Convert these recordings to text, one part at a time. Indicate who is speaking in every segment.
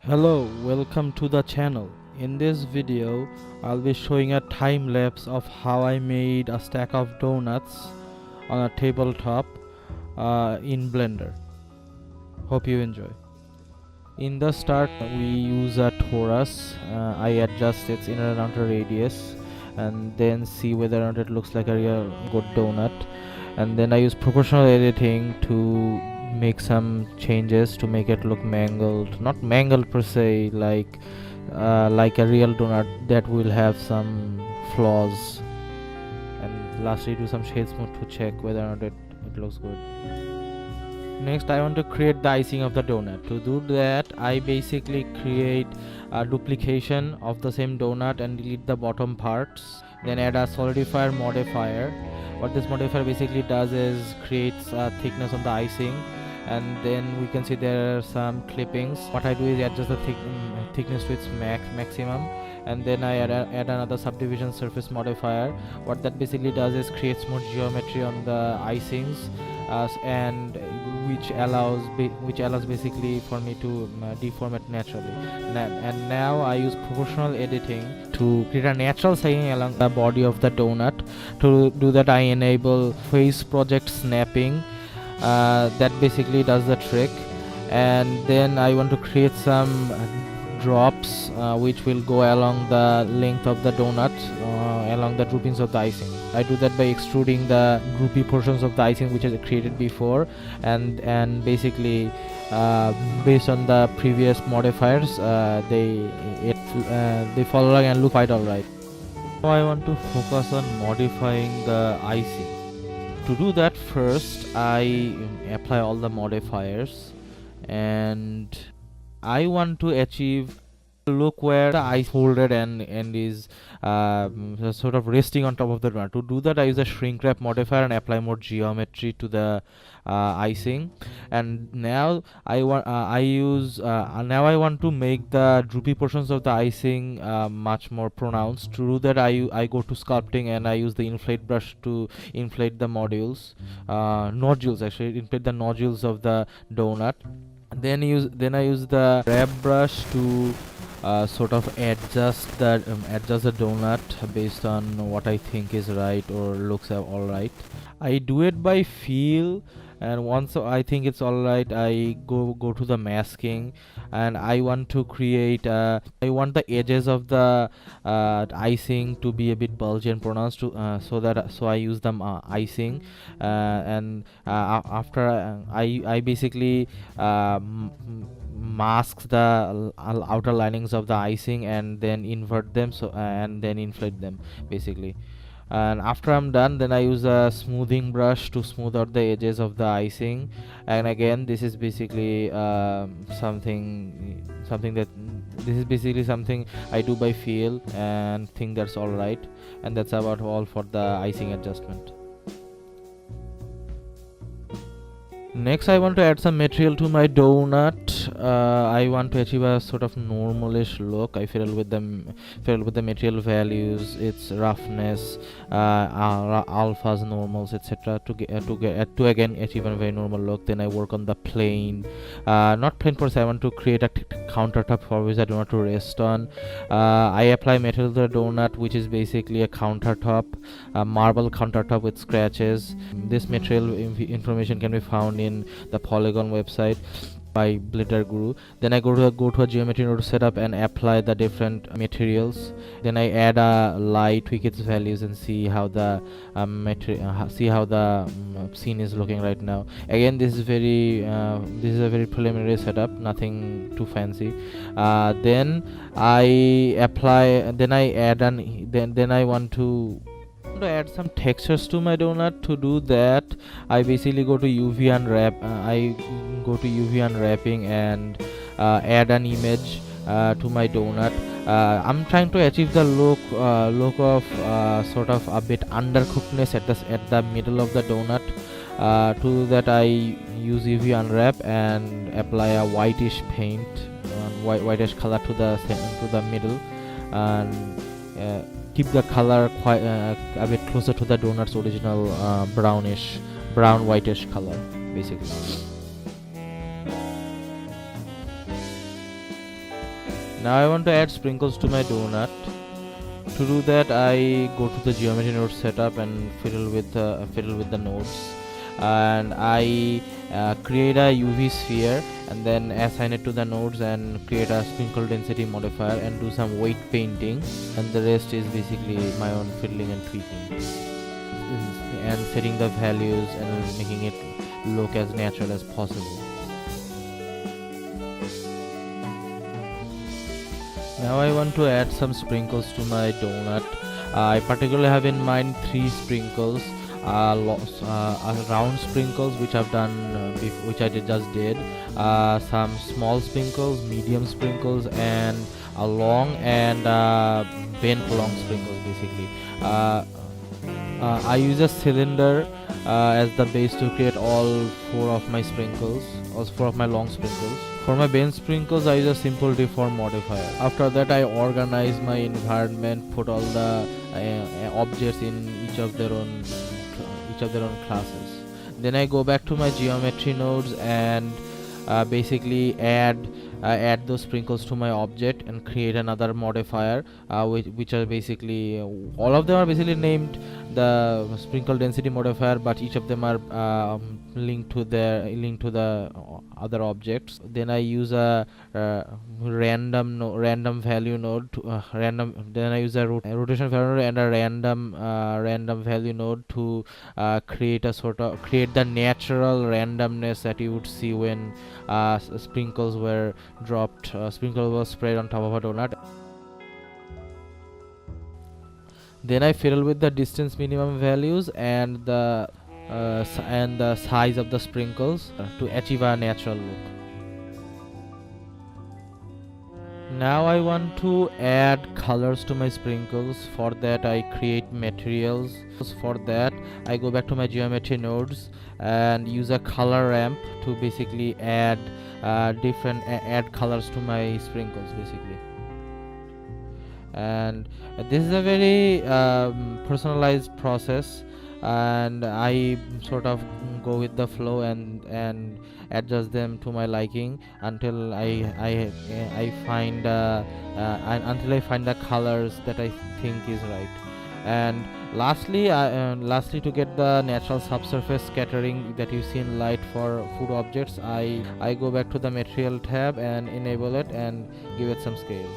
Speaker 1: Hello, welcome to the channel. In this video, I'll be showing a time lapse of how I made a stack of donuts on a tabletop in Blender. Hope you enjoy. In the start, we use a torus. I adjust its inner and outer radius and then see whether or not it looks like a real good donut. And then I use proportional editing to make some changes to make it look mangled, not mangled per se, like a real donut that will have some flaws. And lastly, do some shade smooth to check whether or not it looks good. Next, I want to create the icing of the donut. To do that, I basically create a duplication of the same donut and delete the bottom parts, then add a solidifier modifier. What this modifier basically does is creates a thickness on the icing, and then we can see there are some clippings. What I do is adjust the thickness to its maximum, and then I add another subdivision surface modifier. What that basically does is creates more geometry on the icings, and which allows basically for me to deform it naturally. And now I use proportional editing to create a natural sizing along the body of the donut. To do that, I enable face project snapping. That basically does the trick. And then I want to create some drops which will go along the length of the donut, along the droopings of the icing. I do that by extruding the droopy portions of the icing which I created before, and basically based on the previous modifiers, they follow along and look quite alright. Now I want to focus on modifying the icing. To do that, first I apply all the modifiers, and I want to achieve a look where the ice folded and is sort of resting on top of the donut. To do that, I use a shrink wrap modifier and apply more geometry to the icing. And now I want to make the droopy portions of the icing much more pronounced. To do that, I go to sculpting and I use the inflate brush to inflate the nodules, inflate the nodules of the donut. Then I use the wrap brush to sort of adjust the donut based on what I think is right or looks alright. I do it by feel, and once I think it's alright, I go to the masking, and I want to create I want the edges of the icing to be a bit bulgy and pronounced, so I use the icing, and after I basically masks the outer linings of the icing and then invert them, and then inflate them basically. And after I'm done, then I use a smoothing brush to smooth out the edges of the icing. And again, this is basically something I do by feel and think that's all right. And that's about all for the icing adjustment. Next, I want to add some material to my donut. I want to achieve a sort of normalish look. I fiddle with the material values, its roughness, alphas, normals, etc. to again achieve a very normal look. Then I work on the plane, not plane per se. I want to create a countertop for which I do not to rest on. I apply material to the donut, which is basically a countertop, a marble countertop with scratches. This material information can be found in the Polygon website by Blender Guru. Then I go to a geometry node setup and apply the different materials. Then I add a light, tweak its values, and see how the scene is looking right now. Again, this is a very preliminary setup, nothing too fancy. Then I want to add some textures to my donut. To do that, I basically go to UV unwrapping and add an image to my donut. I'm trying to achieve the look of sort of a bit undercookedness at the middle of the donut. To do that, I use UV unwrap and apply a whitish paint, whitish color to the middle, and keep the color quite a bit closer to the donut's original brown whitish color basically. Now I want to add sprinkles to my donut. To do that, I go to the geometry node setup and fiddle with the nodes, and I create a UV sphere and then assign it to the nodes and create a sprinkle density modifier and do some weight painting, and the rest is basically my own fiddling and tweaking and setting the values and making it look as natural as possible. Now I want to add some sprinkles to my donut. I particularly have in mind 3 sprinkles. Round sprinkles, which I've done, which I just did. Some small sprinkles, medium sprinkles, and a long and bent long sprinkles. Basically, I use a cylinder as the base to create all 4 of my sprinkles, all 4 of my long sprinkles. For my bent sprinkles, I use a simple deform modifier. After that, I organize my environment, put all the objects in each of their own classes. Then I go back to my geometry nodes and basically add those sprinkles to my object and create another modifier, which are basically all of them are basically named the sprinkle density modifier, but each of them are linked to the other objects. Then I use a random value node to then I use a rotation value node and a random value node to create the natural randomness that you would see when sprinkles were spread on top of a donut. Then I fiddle with the distance minimum values and the size of the sprinkles to achieve a natural look. Now I want to add colors to my sprinkles. For that, I create materials. For that, I go back to my geometry nodes and use a color ramp to basically add colors to my sprinkles basically. And this is a very personalized process, and I sort of go with the flow and adjust them to my liking until I find until I find the colors that I think is right. And lastly, to get the natural subsurface scattering that you see in light for food objects, I go back to the material tab and enable it and give it some scale.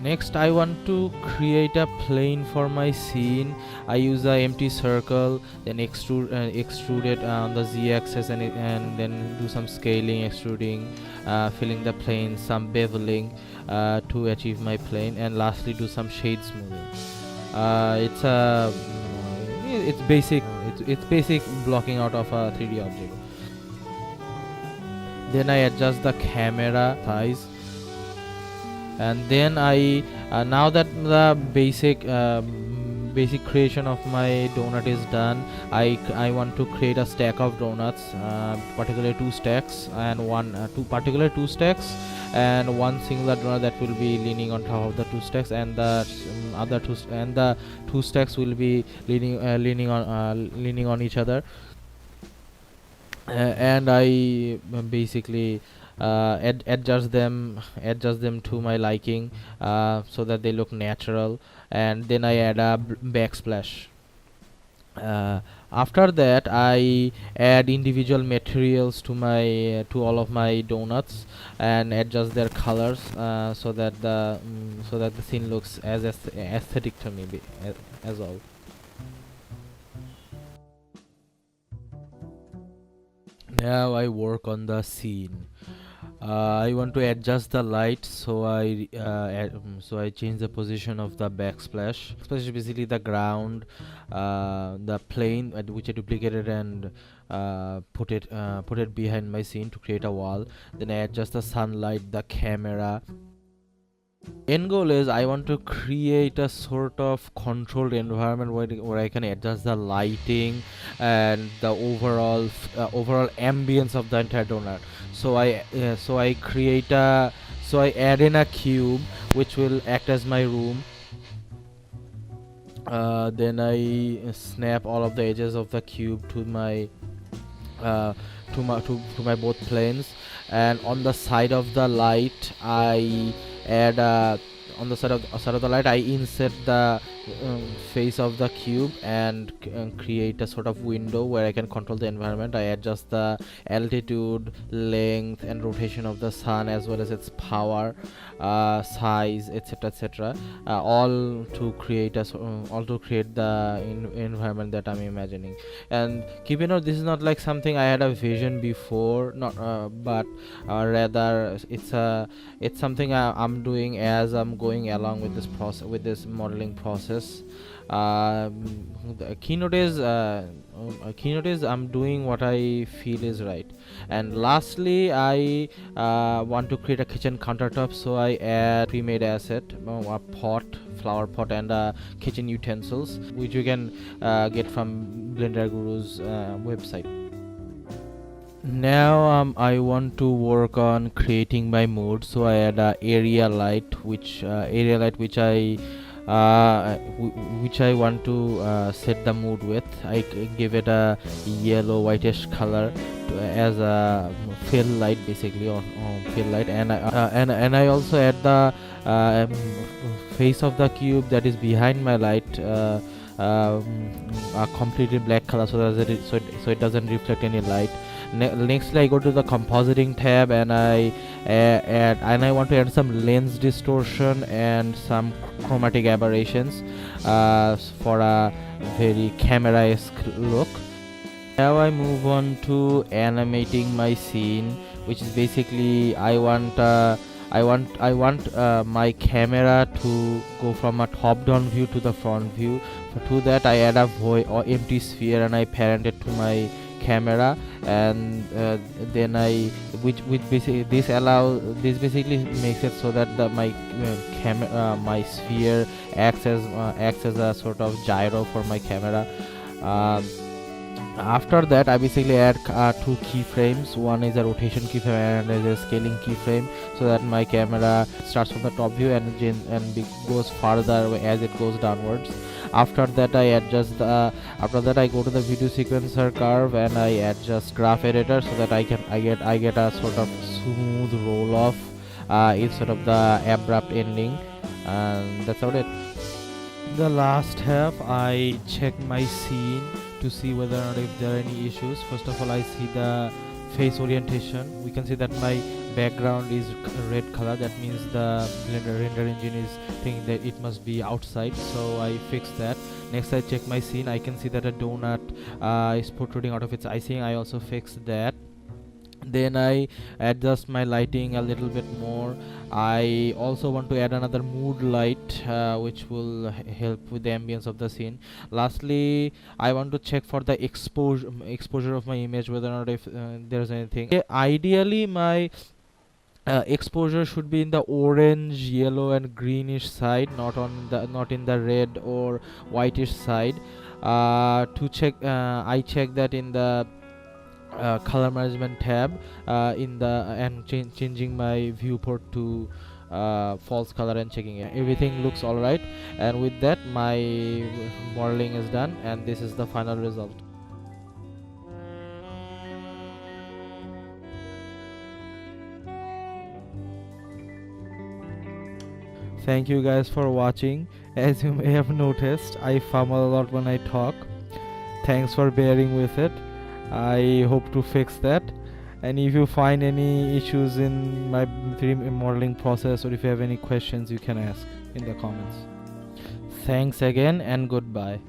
Speaker 1: Next, I want to create a plane for my scene. I use a empty circle, then extrude it on the z-axis and then do some scaling, extruding, filling the plane, some beveling to achieve my plane, and lastly do some shade smoothing. It's basic blocking out of a 3D object. Then I adjust the camera size. And then I now that the basic creation of my donut is done, I want to create a stack of donuts, particularly two stacks and two stacks and one singular donut that will be leaning on top of the two stacks, and the two stacks will be leaning on each other. And I basically adjust them to my liking so that they look natural, and then I add a backsplash. After that, I add individual materials to all of my donuts and adjust their colors so that the scene looks as aesthetic to me as well. Now I work on the scene. I want to adjust the light, so I change the position of the backsplash. Backsplash is basically the ground, the plane at which I duplicated and put it behind my scene to create a wall. Then I adjust the sunlight, the camera. End goal is I want to create a sort of controlled environment where I can adjust the lighting and the overall ambience of the entire donut. So I add in a cube which will act as my room. Then I snap all of the edges of the cube to my both planes, and on the side of the light I add on the side of the light, I insert the face of the cube and create a sort of window where I can control the environment. I adjust the altitude, length, and rotation of the sun, as well as its power, size, etc., etc. All to create the environment that I'm imagining. And keep in note, this is not like something I had a vision before, not but rather it's something I'm doing as I'm going along with this process, with this modeling process. The keynote is I'm doing what I feel is right. And lastly, I want to create a kitchen countertop, so I add pre-made asset, a pot, flower pot, and kitchen utensils, which you can get from Blender Guru's website. Now I want to work on creating my mood, so I add a area light, which I want to set the mood with. I give it a yellow whitish color as a fill light, basically, or fill light, and I also add the face of the cube that is behind my light, a completely black color, so that it doesn't reflect any light. Nextly, I go to the compositing tab, and I want to add some lens distortion and some chromatic aberrations for a very camera-esque look. Now I move on to animating my scene, which is basically I want my camera to go from a top-down view to the front view. To that, I add a void or empty sphere, and I parent it to my camera, and then which basically this basically makes it so that my sphere acts as a sort of gyro for my camera. After that, I basically add two keyframes. One is a rotation keyframe and is a scaling keyframe, so that my camera starts from the top view and goes farther as it goes downwards. After that, I go to the video sequencer curve, and I adjust graph editor so that I get a sort of smooth roll off instead of the abrupt ending, and that's about it. The last half, I check my scene to see whether or not if there are any issues. First of all, I see the face orientation. We can see that my background is red color. That means the Blender render engine is thinking that it must be outside, so I fix that. Next, I check my scene. I can see that a donut is protruding out of its icing. I also fix that. Then I adjust my lighting a little bit more. I also want to add another mood light, which will help with the ambience of the scene. Lastly, I want to check for the exposure of my image, whether or not if there's anything. Ideally, my exposure should be in the orange, yellow, and greenish side, not in the red or whitish side. I check that in the color management tab, changing my viewport to false color and checking it. Everything looks alright, and with that, my modeling is done, and this is the final result. Thank you guys for watching. As you may have noticed, I fumble a lot when I talk. Thanks for bearing with it. I hope to fix that. And if you find any issues in my 3D modeling process, or if you have any questions, you can ask in the comments. Thanks again, and goodbye.